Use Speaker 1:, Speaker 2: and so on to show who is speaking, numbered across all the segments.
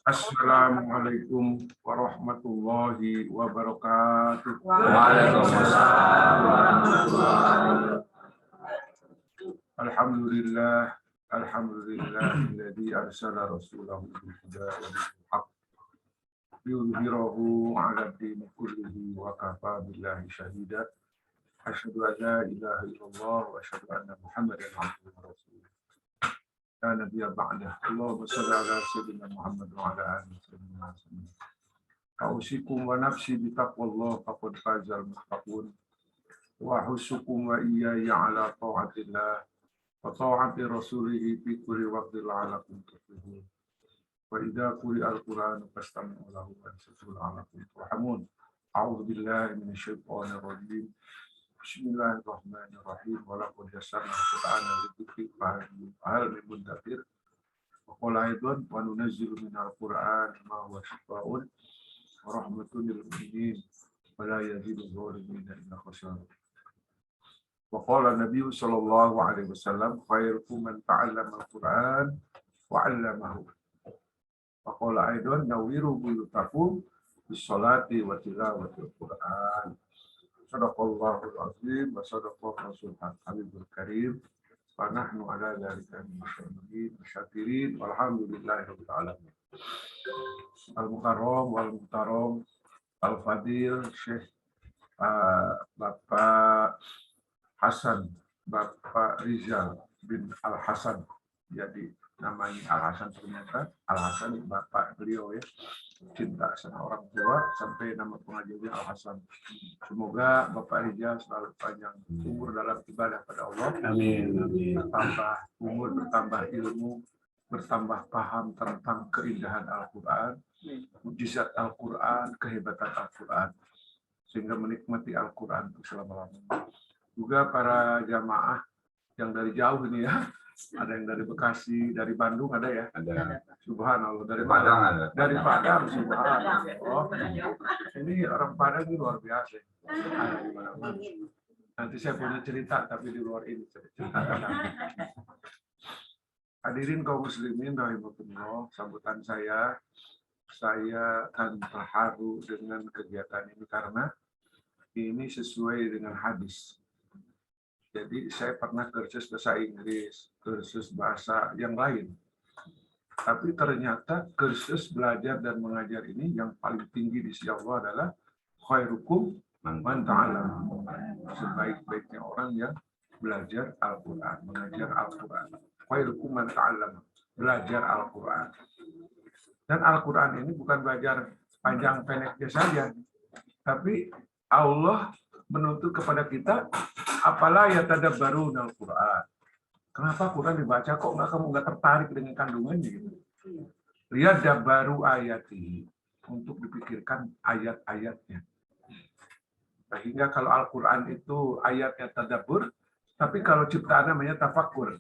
Speaker 1: Assalamualaikum warahmatullahi wabarakatuh.
Speaker 2: Waalaikumsalam warahmatullahi.
Speaker 1: Alhamdulillah, alhamdulillahilladzi arsala rasulahu bil huda wa dinil haqq liyudhhirahu 'ala ad-dini kullihi wa kafa billahi shahida. Asyhadu an la ilaha illallah wa asyhadu anna Muhammadan abduhu wa rasuluh. Ya Nabi ba'da. Allahumma shalli ala sayyidina Muhammad wa ala alihi wa sallam. Ausikum wa nafsi bi taqwallah faqad fazal muttaqun. Wa husukum wa iyaya ala ta'atillah wa ta'ati rasulih fi kulli waqtin la'allakum tuflihun. Wa idza quri'al Qur'anu fastami'u lahu wa ansitu la'allakum turhamun. A'udzu billahi minasy syaithanir rajim. Bismillahirrahmanirrahim. Wa laqad yassarna al-Qur'ana lidzikri fahal min muddakir. Wa qala aidan wa nunazzilu minal Qur'ani ma huwa shifaa'un wa rahmatun lil mu'minin wa la yazidu adh-dhalimina illa khasara. Wa qala Nabi sallallahu alaihi wasallam khairukum man ta'allama al-Qur'an wa 'allamahu. Wa qala aidan nawiru buyutakum bis-sholati wa tilawatil Qur'an. Sadaqallahul azim wa sadaqallahu rasulul habibul karim wa nahnu ala dzalika minasy syakirin walhamdulillahi rabbil alamin. Al-Mukarram wal Muhtaram Al-Fadil Syekh Bapak Hasan, Bapak Rizal bin Al-Hasan. Jadi namanya Al-Hasan, ternyata Al-Hasan bapak beliau ya. Cinta sama orang tua sampai nama pengajiannya Al-Hasan. Semoga Bapak Rizal selalu panjang umur dalam ibadah pada Allah.
Speaker 2: Amin, amin.
Speaker 1: Bertambah umur, bertambah ilmu, bertambah paham tentang keindahan Al-Quran, mujizat Al-Quran, kehebatan Al-Quran, sehingga menikmati Al-Quran selama-lamanya. Juga para jamaah yang dari jauh ini ya, ada yang dari Bekasi, dari Bandung ada ya?
Speaker 2: Ada.
Speaker 1: Subhanallah, dari
Speaker 2: Padang ada.
Speaker 1: Dari Padang, subhanallah. Oh, ini orang Padang ini luar biasa. Ada di mana-mana. Nanti saya punya cerita, tapi di luar ini cerita. Hadirin kaum muslimin rahimakumullah, sambutan saya akan terharu dengan kegiatan ini karena ini sesuai dengan hadis. Jadi saya pernah kursus bahasa Inggris, kursus bahasa yang lain. Tapi ternyata kursus belajar dan mengajar ini yang paling tinggi di sisi Allah adalah khairukum man ta'allama. Sebaik-baiknya orang yang belajar Al-Quran, mengajar Al-Quran. Khairukum man ta'allama, belajar Al-Quran. Dan Al-Quran ini bukan belajar panjang pendeknya saja, tapi Allah menuntut kepada kita, apalah yatadabbaruna Al-Quran. Kenapa Quran dibaca kok kamu nggak tertarik dengan kandungannya gitu? Lihat dabaru ayati, untuk dipikirkan ayat-ayatnya. Sehingga kalau Al-Quran itu ayatnya tadabbur, tapi kalau ciptaan namanya tafakkur.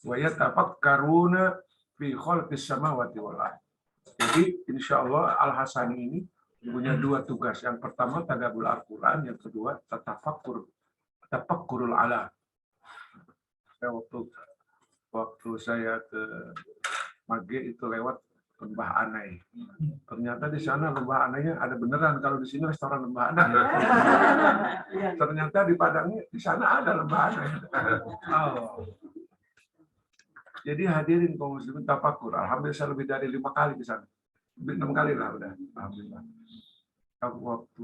Speaker 1: Wa yatafakkaruna fi khalqis samawati wal ardh. Jadi insya Allah Al-Hasani ini punya dua tugas. Yang pertama tadabbur Al-Quran, yang kedua tafakkurul alam. Waktu saya ke Mage itu lewat Lembah Anai. Ternyata di sana Lembah Anainya ada beneran, kalau di sini restoran Lembah Anai. Ternyata di Padangnya di sana ada Lembah Anai. Oh. Jadi hadirin kaum muslimin tafakur. Alhamdulillah saya lebih dari 5 kali di sana. 6 kali lah udah. Alhamdulillah. Waktu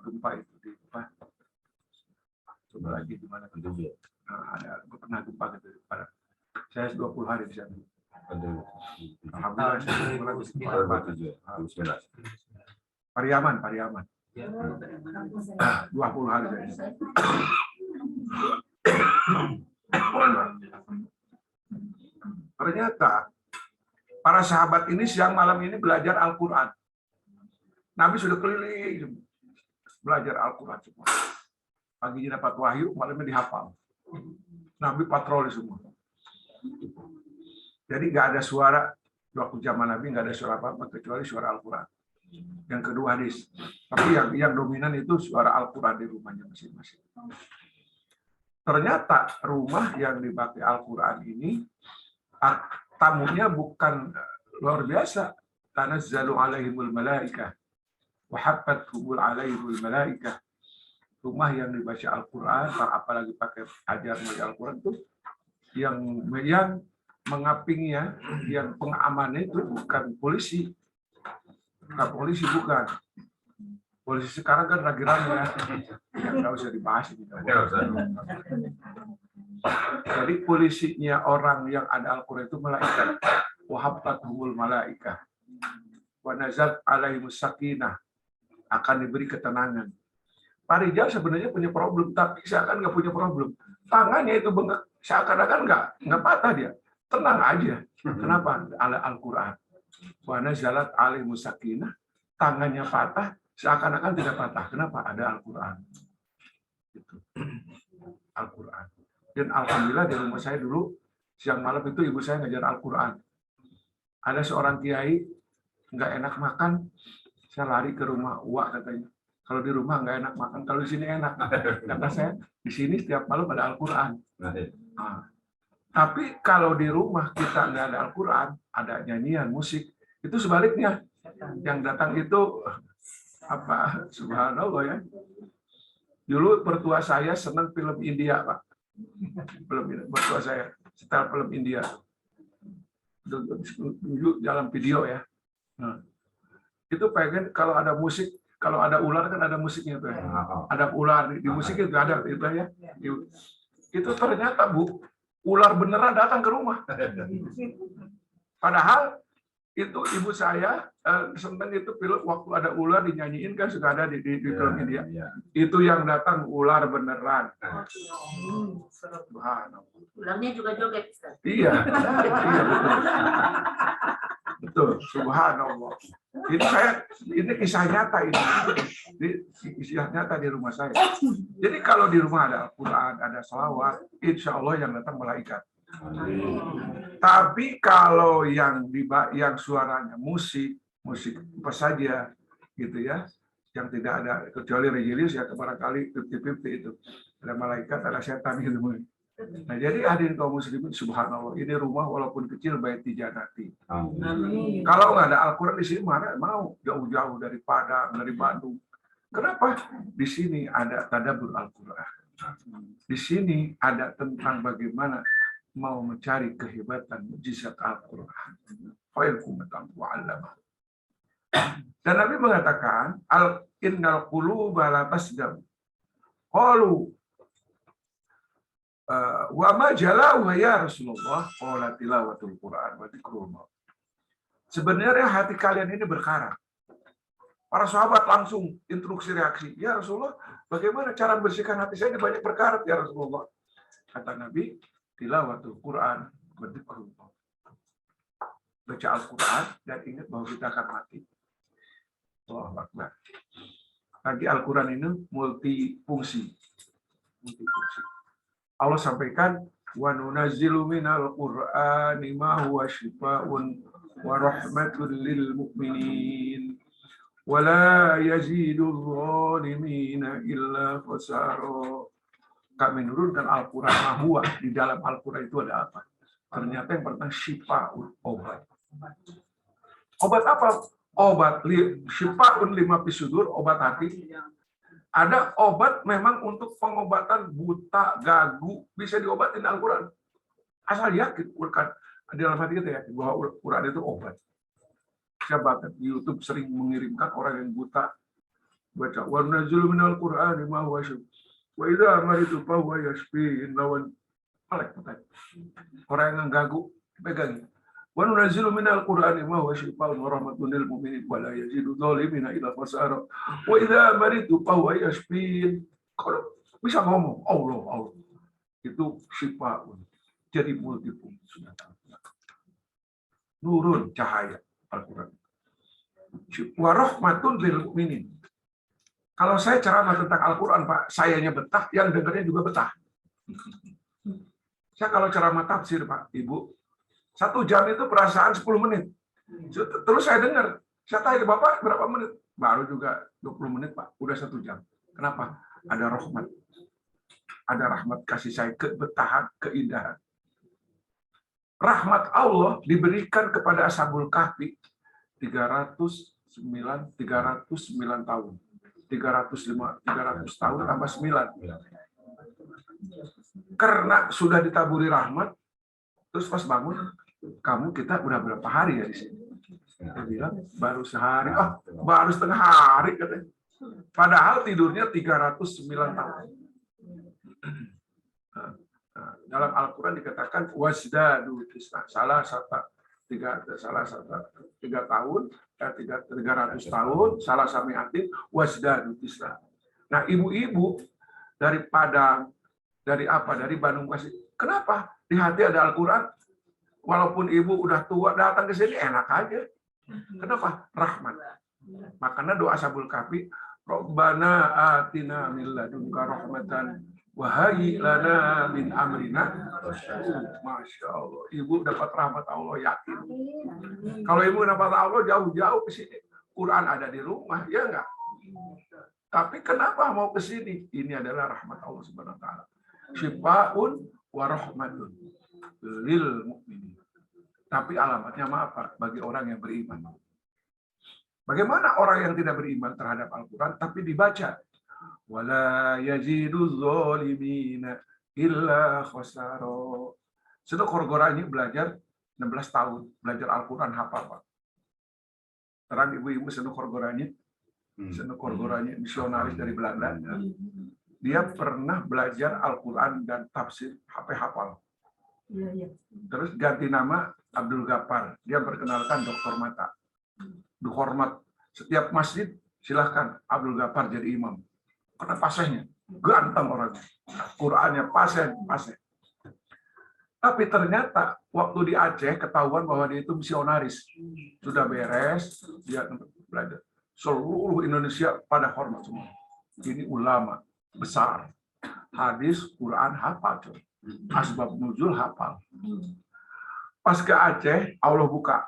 Speaker 1: gempa itu di coba lagi di mana itu? Ada pernah gempa gitu pada saya 20 hari di sana. Alhamdulillah Pariaman 20 hari di sana. Ternyata para sahabat ini siang malam ini belajar Al-Quran. Nabi sudah keliling belajar Al-Quran semua. Paginya dapat wahyu, malamnya dihafal. Nabi patroli semua. Jadi nggak ada suara, waktu zaman Nabi nggak ada suara apa-apa kecuali suara Al-Quran. Yang kedua hadis. Tapi yang dominan itu suara Al-Quran di rumahnya masing-masing. Ternyata rumah yang dipakai Al-Quran ini tamunya bukan luar biasa. tanazzalu alaihimul malaikah wa haffathumul alaihimul malaikah. Rumah yang dibaca Al-Qur'an, apalagi pakai ajar baca Al-Qur'an itu yang mengapingnya, yang pengamannya itu bukan polisi. Bukan polisi, bukan. Polisi sekarang kan lagi rame ya. Nggak usah dibahas ini. Jadi polisinya orang yang ada Al-Qur'an itu malaikat. Wa haffathumul malaikah. Wa nazat alaihimus sakinah. Akan diberi ketenangan. Pak Rijal sebenarnya punya problem, tapi seakan nggak punya problem. Tangannya itu bengkak, seakan-akan nggak patah dia. Tenang aja. Kenapa? Al-Quran. Wa nazalat alaihimus sakinah. Tangannya patah, seakan-akan tidak patah. Kenapa? Ada Al-Quran. Gitu. Al-Quran. Dan alhamdulillah di rumah saya dulu, siang malam itu ibu saya ngajar Al-Quran. Ada seorang kiai, nggak enak makan, saya lari ke rumah Uwa katanya. Kalau di rumah nggak enak makan, kalau di sini enak. Kata saya, di sini setiap malam ada Al-Quran. Nah, tapi kalau di rumah kita nggak ada Al-Quran, ada nyanyian, musik, itu sebaliknya. Yang datang itu, apa, subhanallah ya. Dulu mertua saya senang film India, Pak. Mertua saya, setel film India. Dulu dalam video ya. Nah, itu pengen kalau ada musik, kalau ada ular kan ada musiknya tuh ya. Ada ular di musik itu ada itu ya. Itu ternyata Bu, ular beneran datang ke rumah. Padahal itu ibu saya seneng itu film waktu ada ular dinyanyiin kan suka ada di film India. Itu yang datang ular beneran. Subhanallah.
Speaker 3: Ularnya juga joget.
Speaker 1: Iya, iya betul. Betul, subhanallah. Ini kisah nyata ini. Kisah nyata di rumah saya. Jadi kalau di rumah ada Al-Quran, ada salawat, insya Allah yang datang malaikat. Tapi kalau yang suaranya musik apa saja gitu ya, yang tidak ada kecuali religius ya barangkali 50-50 itu. Ada malaikat, ada setan gitu. Nah, jadi hadirin kaum muslimin, subhanallah, ini rumah walaupun kecil baiti janati.
Speaker 3: Amin.
Speaker 1: Kalau nggak ada Al-Quran di sini mana mau jauh-jauh dari Padang, dari Bandung. Kenapa? Di sini ada tadabbur Al-Quran. Di sini ada tentang bagaimana mau mencari kehebatan mukjizat Al-Quran. Dan Nabi mengatakan, innal quluba la tasdam. Qalu wa ma jalahu ya Rasulullah, qala tilawatul Quran wa dzikrullah. Sebenarnya hati kalian ini berkarat. Para sahabat langsung instruksi reaksi. Ya Rasulullah, bagaimana cara membersihkan hati saya ini banyak berkarat ya Rasulullah. Kata Nabi, tilawatul Quran wa dzikrullah. Baca Al-Quran dan ingat bahwa kita akan mati. Allahu Akbar. Lagi Al-Quran ini multifungsi. Allah sampaikan wa nunazzilu minal qur'ani ma huwa syifaa'un wa rahmatun lil mu'minin wa la yazidul zalimina illa khasara. Kami menurunkan Al-Qur'an mahwa, di dalam Al-Qur'an itu ada apa? Ternyata yang pertama syifaa'un, obat. Obat apa? Obat syifaa'un lima fisudur, obat hati. Ada obat memang untuk pengobatan buta, gagu, bisa diobatin Al-Quran. Asal yakin, bukan di dalam hati kita yakin bahwa Al-Quran itu obat. Saya bahkan di YouTube sering mengirimkan orang yang buta baca wa nunazzilu minal Qur'ani ma huwa syifa wa idza maritu fa huwa yashfin lawan melek. Orang yang gagu pegang. Wa nunazzilu minal Qur'ani ma huwa syifaa'un wa rahmatun lil mu'minin wa la yazidu dhalimina illa khasara. Wa idza maritu fa huwa yashfin. Kalau bisa ngomong Allah itu syifaa'un. Jadi multifungsi. Nurun cahaya Al-Qur'an. Wa rahmatun lil mu'minin. Kalau saya ceramah tentang Al-Qur'an, Pak, sayanya betah, yang dengarnya juga betah. Saya kalau ceramah tafsir, Pak, Ibu, 1 jam itu perasaan 10 menit. Terus saya dengar, saya tanya Bapak berapa menit? Baru juga 20 menit, Pak. Udah 1 jam. Kenapa? Ada rahmat. Ada rahmat kasih saya, kebetahan, keindahan. Rahmat Allah diberikan kepada Ashabul Kahfi 309 tahun. 300 tahun tambah 9. Karena sudah ditaburi rahmat, terus pas bangun, kita udah berapa hari ya di sini? Dia bilang baru sehari, baru setengah hari katanya. Padahal tidurnya 309 tahun. Dalam Al-Quran dikatakan wasdadu tisna, salah satu 300 tahun, 300 tahun, salah sami'atin wasdadu tisna. Nah, ibu-ibu dari Padang, dari Bandung Kasih. Kenapa? Di hati ada Al-Quran. Walaupun ibu udah tua datang ke sini enak aja. Kenapa? Rahmat. Makanya doa Ashabul Kahfi, Rabbana atina min ladunka rahmatan wa hayyi lana min amrina. Masya Allah. Ibu dapat rahmat Allah, yakin. Kalau ibu dapat Allah jauh-jauh ke sini. Quran ada di rumah, ya enggak? Tapi kenapa mau ke sini? Ini adalah rahmat Allah Subhanahu wa taala. Syifaun wa rahmatun lil mukminin. Tapi alamatnya apa? Bagi orang yang beriman. Bagaimana orang yang tidak beriman terhadap Al-Quran tapi dibaca? Wala yaziduz zalimina illa khasara. Sudah Korgora ini belajar 16 tahun, belajar Al-Quran hafal, Pak. Terang ibu-ibu Senu Korgoranya, misionaris dari Belanda. Dia pernah belajar Al-Quran dan tafsir hafal. Terus ganti nama Abdul Ghaffar. Dia perkenalkan Dokter Mata. Dihormat. Setiap masjid silahkan Abdul Ghaffar jadi imam. Karena pasehnya. Ganteng orangnya. Qurannya paseh. Tapi ternyata waktu di Aceh ketahuan bahwa dia itu misionaris. Sudah beres, dia belajar. Seluruh Indonesia pada hormat semua. Ini ulama besar. Hadis, Quran hafal. Asbab nuzul hafal. Pas ke Aceh, Allah buka.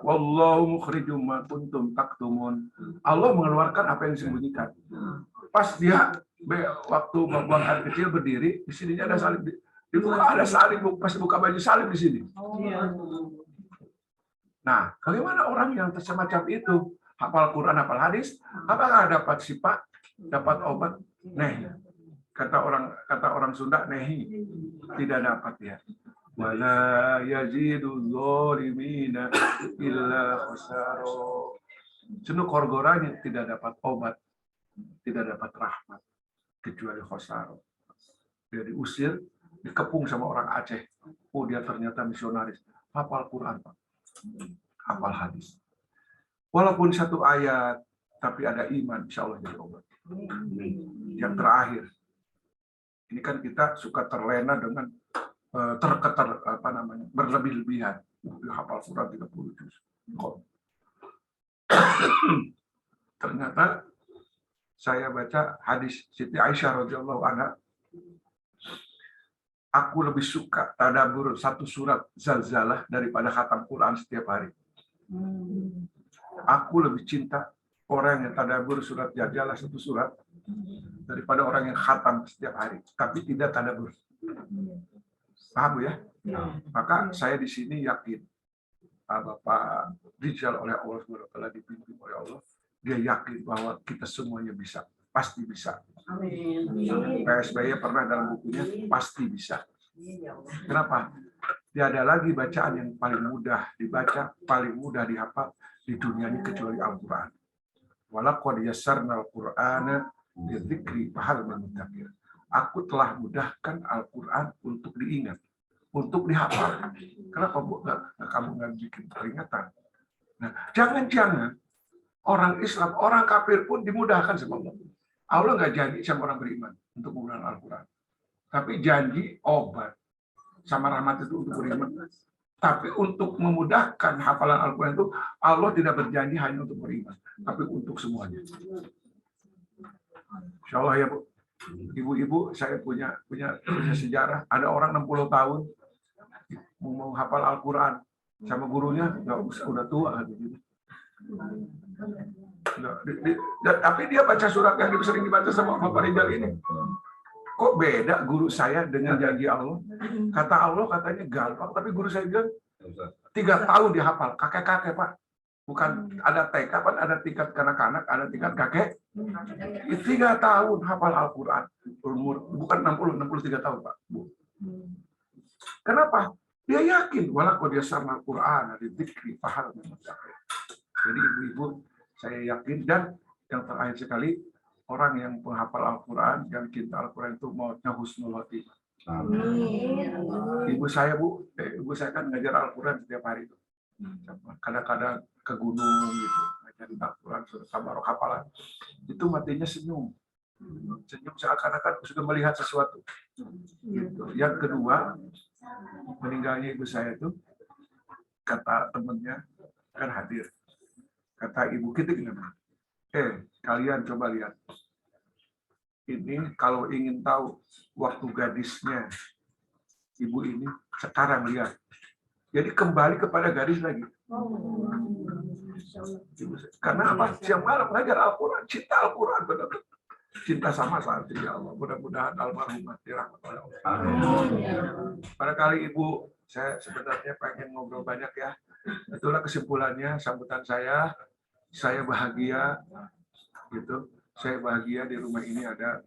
Speaker 1: Wallahu mukhrijum ma kuntum taktumun. Allah mengeluarkan apa yang disembunyikan. Pas dia waktu buang air kecil berdiri, di sininya ada salib. Dibuka ada salib, pas buka baju salib di sini. Nah, bagaimana orang yang semacam itu? Hafal Quran, hafal hadis, apakah dapat sifat, dapat obat? Nehi. Kata orang Sunda, nehi. Tidak dapat ya. Wala yaziduz zalimina illa khasara. Sunu Korgoranya tidak dapat obat, tidak dapat rahmat kecuali khasara. Dia diusir, dikepung sama orang Aceh. Oh, dia ternyata misionaris. Hafal Quran, Pak. Hafal hadis. Walaupun satu ayat, tapi ada iman, insya Allah jadi obat. Yang terakhir, ini kan kita suka terlena dengan berlebih-lebihan. Hafal Quran 30 juz. Ternyata saya baca hadis Siti Aisyah radhiyallahu anha. Aku lebih suka tadabbur satu surat Zalzalah daripada khatam Quran setiap hari. Aku lebih cinta orang yang tadabbur surat Zalzalah satu surat daripada orang yang khatam setiap hari, tapi tidak tadabbur. Paham ya? Maka saya di sini yakin Bapak Rizal oleh Allah SWT dipimpin oleh Allah, dia yakin bahwa kita semuanya bisa, pasti bisa. PSBY pernah dalam bukunya pasti bisa. Kenapa? Tidak ada lagi bacaan yang paling mudah dibaca, paling mudah dihafal di dunia ini kecuali Al-Quran. Walaqad yassarnal Qur'ana lidzikri fahal min mudzakir. Aku telah mudahkan Al-Quran untuk diingat, untuk dihafal. Kenapa kamu nggak bikin peringatan? Nah, jangan-jangan orang Islam, orang kafir pun dimudahkan sama Allah. Allah nggak janji sama orang beriman untuk menggunakan Al-Quran. Tapi janji obat sama rahmat itu untuk beriman. Tapi untuk memudahkan hafalan Al-Quran itu, Allah tidak berjanji hanya untuk beriman, tapi untuk semuanya. Insya Allah ya Bu. Ibu-ibu, saya punya sejarah. Ada orang 60 tahun mau hafal Al-Quran sama gurunya, nggak usah, udah tua gitu. Tapi dia baca surat yang sering dibaca sama Bapak Rizal ini. Kok beda guru saya dengan janji Allah? Kata Allah katanya gampang, tapi guru saya bilang 3 tahun dihafal, kakek-kakek Pak. Bukan ada TK, Pak, ada tingkat kanak-kanak, ada tingkat kakek. 3 tahun hafal Al-Quran. Bukan 63 tahun Pak. Bu. Kenapa? Dia yakin, walaqad yassarna Al-Quran, lidzikri fahal min mudzakir. Jadi ibu-ibu, saya yakin, dan yang terakhir sekali, orang yang menghafal Al-Quran, yang cinta Al-Quran itu mautnya husnul khotimah. Ibu saya kan ngajar Al-Quran setiap hari itu. Kadang-kadang ke gunung gitu, ngajarin Al-Quran, sudah tabarok hafalan. Itu matinya senyum. Senyum seakan-akan sudah melihat sesuatu. Gitu. Yang kedua, meninggalnya ibu saya itu, kata temennya, kan hadir. Kata ibu kita gimana? Kalian coba lihat. Ini kalau ingin tahu waktu gadisnya ibu ini, sekarang lihat. Jadi kembali kepada gadis lagi. Karena apa? Siang malam belajar Al-Quran, cinta Al-Quran, benar-benar. Cinta sama saat ya Allah. Mudah-mudahan almarhumah dirahmati Allah. Pada kali ibu, saya sebenarnya pengen ngobrol banyak ya. Itulah kesimpulannya, sambutan saya bahagia gitu. Saya bahagia di rumah ini ada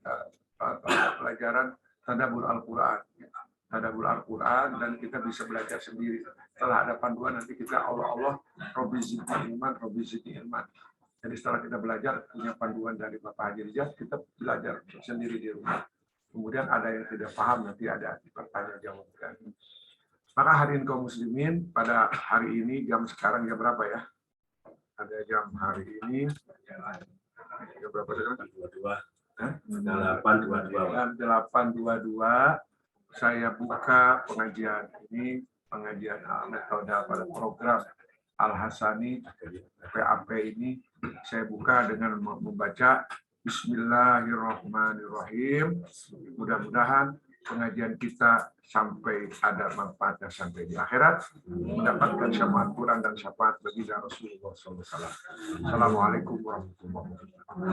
Speaker 1: pelajaran tadabbur Al-Quran. Tadabbur Al-Quran, dan kita bisa belajar sendiri. Setelah ada panduan, nanti kita Allah Robbi zidni ilman. Jadi setelah kita belajar, punya panduan dari Bapak Haji Rijal, kita belajar sendiri di rumah. Kemudian ada yang tidak paham, nanti ada pertanyaan jawabkan. Maka hadirin kaum muslimin, pada hari ini, sekarang jam berapa ya? Ada jam hari ini, jam berapa sekarang? 8.22. Saya buka pengajian ini, pengajian metode pada program Al-Hasani PAP ini. Saya buka dengan membaca Bismillahirrahmanirrahim. Mudah-mudahan pengajian kita sampai ada manfaatnya sampai di akhirat, mendapatkan syafaat Quran dan syafaat bagi Rasulullah SAW. Assalamualaikum warahmatullahi wabarakatuh.